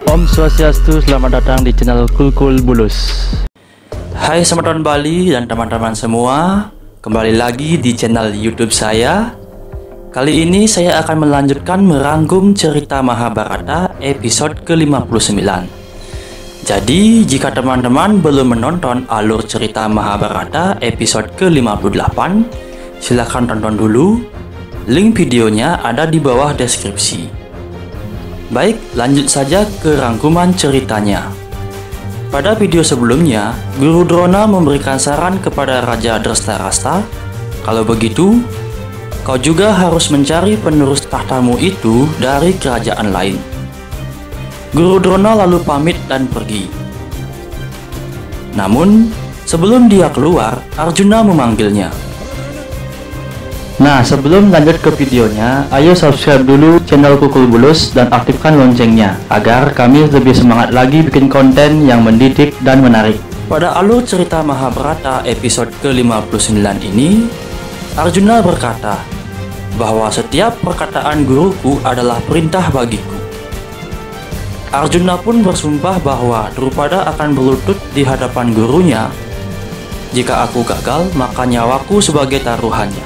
Om Swastiastu, selamat datang di channel Kulkul Bulus. Hai teman-teman Bali dan teman-teman semua, kembali lagi di channel YouTube saya. Kali ini saya akan melanjutkan merangkum cerita Mahabharata episode ke-59. Jadi, jika teman-teman belum menonton alur cerita Mahabharata episode ke-58, silahkan tonton dulu. Link videonya ada di bawah deskripsi. Baik, lanjut saja ke rangkuman ceritanya. Pada video sebelumnya, Guru Drona memberikan saran kepada Raja Drestharashtra, kalau begitu, kau juga harus mencari penerus tahtamu itu dari kerajaan lain. Guru Drona lalu pamit dan pergi. Namun, sebelum dia keluar, Arjuna memanggilnya. Nah, sebelum lanjut ke videonya, ayo subscribe dulu channel Kulkul Bulus dan aktifkan loncengnya agar kami lebih semangat lagi bikin konten yang mendidik dan menarik. Pada alur cerita Mahabharata episode ke-59 ini, Arjuna berkata bahwa setiap perkataan guruku adalah perintah bagiku. Arjuna pun bersumpah bahwa Drupada akan berlutut di hadapan gurunya. Jika aku gagal, maka nyawaku sebagai taruhannya.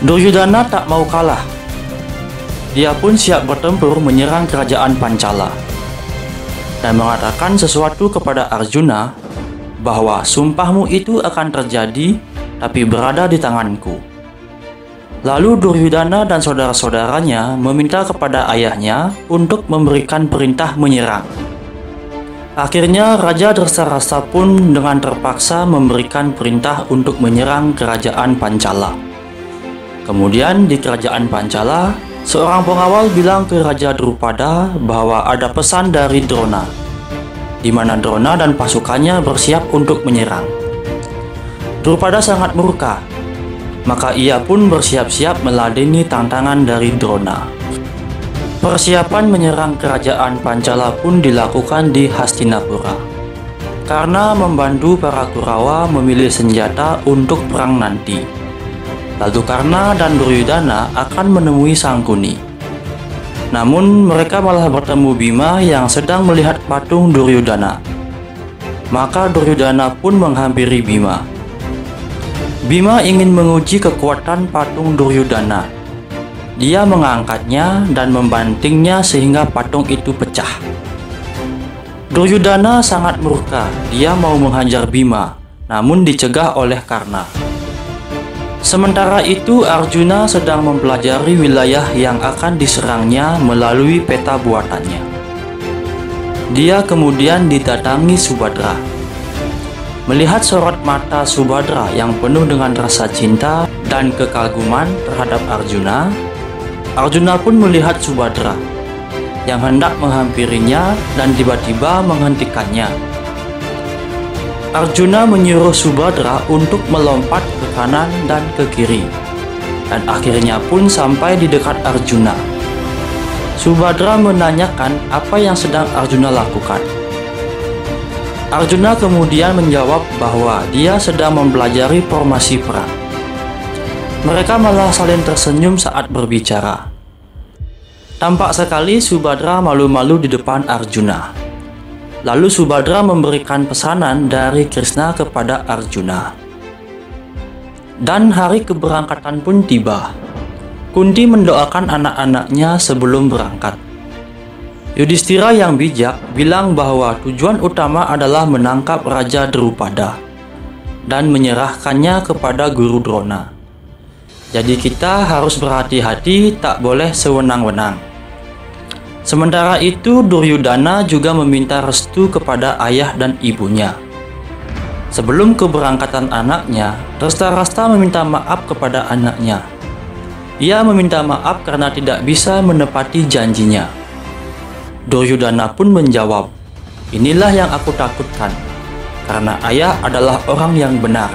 Duryudana tak mau kalah. Dia pun siap bertempur menyerang kerajaan Pancala dan mengatakan sesuatu kepada Arjuna bahwa sumpahmu itu akan terjadi tapi berada di tanganku. Lalu Duryudana dan saudara-saudaranya meminta kepada ayahnya untuk memberikan perintah menyerang. Akhirnya Raja Drestharashtra pun dengan terpaksa memberikan perintah untuk menyerang kerajaan Pancala. Kemudian di kerajaan Pancala, seorang pengawal bilang ke Raja Drupada bahwa ada pesan dari Drona, di mana Drona dan pasukannya bersiap untuk menyerang. Drupada sangat murka, maka ia pun bersiap-siap meladeni tantangan dari Drona. Persiapan menyerang kerajaan Pancala pun dilakukan di Hastinapura, karena membantu para Kurawa memilih senjata untuk perang nanti. Lalu Karna dan Duryudana akan menemui Sangkuni. Namun mereka malah bertemu Bima yang sedang melihat patung Duryudana. Maka Duryudana pun menghampiri Bima. Bima ingin menguji kekuatan patung Duryudana. Dia mengangkatnya dan membantingnya sehingga patung itu pecah. Duryudana sangat murka. Dia mau menghajar Bima, namun dicegah oleh Karna. Sementara itu Arjuna sedang mempelajari wilayah yang akan diserangnya melalui peta buatannya. Dia kemudian didatangi Subhadra. Melihat sorot mata Subhadra yang penuh dengan rasa cinta dan kekaguman terhadap Arjuna, Arjuna pun melihat Subhadra yang hendak menghampirinya dan tiba-tiba menghentikannya. Arjuna menyuruh Subhadra untuk melompat ke kanan dan ke kiri, dan akhirnya pun sampai di dekat Arjuna. Subhadra menanyakan apa yang sedang Arjuna lakukan. Arjuna kemudian menjawab bahwa dia sedang mempelajari formasi perang. Mereka malah saling tersenyum saat berbicara. Tampak sekali Subhadra malu-malu di depan Arjuna. Lalu Subhadra memberikan pesanan dari Krishna kepada Arjuna. Dan hari keberangkatan pun tiba. Kunti mendoakan anak-anaknya sebelum berangkat. Yudhishthira yang bijak bilang bahwa tujuan utama adalah menangkap Raja Drupada dan menyerahkannya kepada Guru Drona. Jadi kita harus berhati-hati, tak boleh sewenang-wenang. Sementara itu Duryudana juga meminta restu kepada ayah dan ibunya. Sebelum keberangkatan anaknya, Drestharashtra meminta maaf kepada anaknya. Ia meminta maaf karena tidak bisa menepati janjinya. Duryudana pun menjawab, "Inilah yang aku takutkan, karena ayah adalah orang yang benar."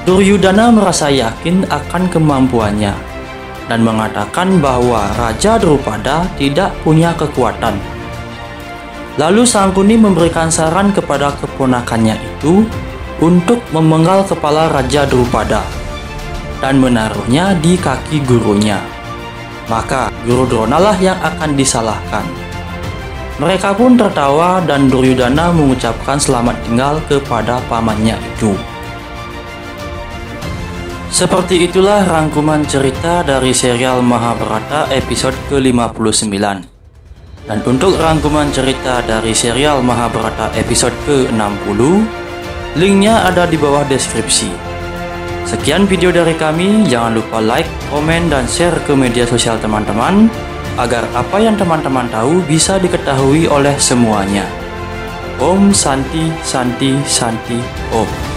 Duryudana merasa yakin akan kemampuannya dan mengatakan bahwa Raja Drupada tidak punya kekuatan. Lalu Sangkuni memberikan saran kepada keponakannya itu untuk memenggal kepala Raja Drupada dan menaruhnya di kaki gurunya. Maka Guru Drona lah yang akan disalahkan. Mereka pun tertawa dan Duryudana mengucapkan selamat tinggal kepada pamannya itu. Seperti itulah rangkuman cerita dari serial Mahabharata episode ke-59. Dan untuk rangkuman cerita dari serial Mahabharata episode ke-60, linknya ada di bawah deskripsi. Sekian video dari kami, jangan lupa like, komen, dan share ke media sosial teman-teman, agar apa yang teman-teman tahu bisa diketahui oleh semuanya. Om Santi Santi Santi Om.